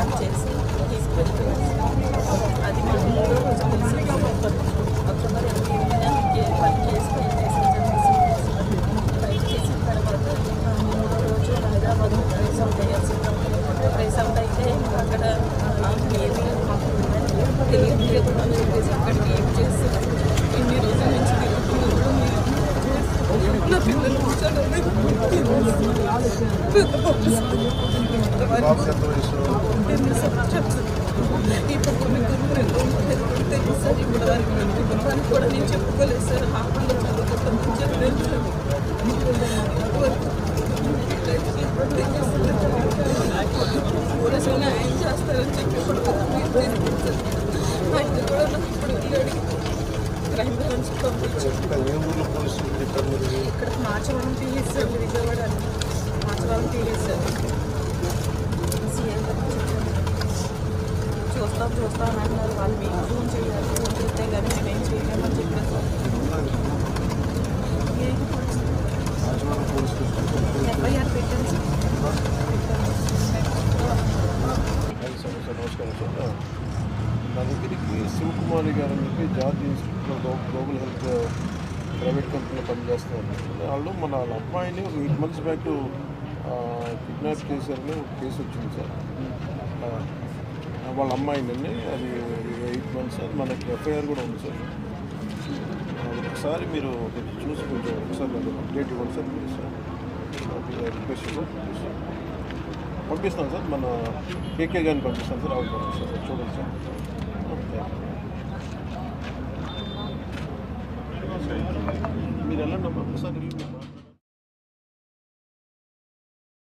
Plan చేసి తీసుకువెళ్తున్నాం. అది మాకు మూడో రోజు తెలిసింది. అక్టోబర్ 8న పని కేసు ఫైల్ చేసిన చేసిన తర్వాత మూడో రోజు హైదరాబాద్ ట్రేస్ అవుట్ అయ్యాల్సింది. ట్రేస్ అవుట్ అయితే అక్కడ ఏమీ మాకు తెలియదు అని చెప్పేసి అక్కడికి ఏం చేసి ఇన్ని రోజుల నుంచి తిరుగుతున్నప్పుడు నా పిల్లలు ఈ కుటుంబానికి తెలుసు సార్. ఇప్పుడు వారికి కుటుంబానికి కూడా నేను చెప్పుకోలేదు సార్. హాస్పిటల్లో చదువుకుంటాను చెప్పలేదు. పోలీసులు న్యాయం చేస్తారని చెప్పి ఇప్పుడు ఆయన కూడా నాకు ఇప్పుడు వెళ్ళాడు. క్రైమ్ బ్రాంచ్ పంపించారు. ఇక్కడ మార్చవరం తీసేసారు. విజయవాడ మార్చవరం తీసేసారు. చూస్తాం అని అన్నారు. వాళ్ళు మీకు ఫోన్ చేయాలి, ఫోన్ చేస్తే కానీ మేమేం చేయలేమని చెప్పారు. ఎఫ్ఐఆర్ పెట్టాను సార్. నమస్కారం సార్. నా దగ్గరికి శివకుమారి గారు అని చెప్పి George institute of global health private కంపెనీలో పనిచేస్తున్నారు. వాళ్ళు వాళ్ళ అమ్మాయిని ఒక 8 months బ్యాక్ కిడ్నాప్ చేశారని ఒక కేసు వచ్చింది సార్. వాళ్ళ అమ్మాయిని అది 8 months అది మనకి ఎఫ్ఐఆర్ కూడా ఉంది సార్. ఒకసారి మీరు చూసి కొంచెం ఒకసారి నాకు అప్డేట్ ఇవ్వండి sir. Please sir, request sir. పంపిస్తాను సార్. మన కేకే గారిని పంపిస్తాను సార్. అవును పంపిస్తాను సార్. చూడండి సార్. మీరు వెళ్ళండి ఒకసారి.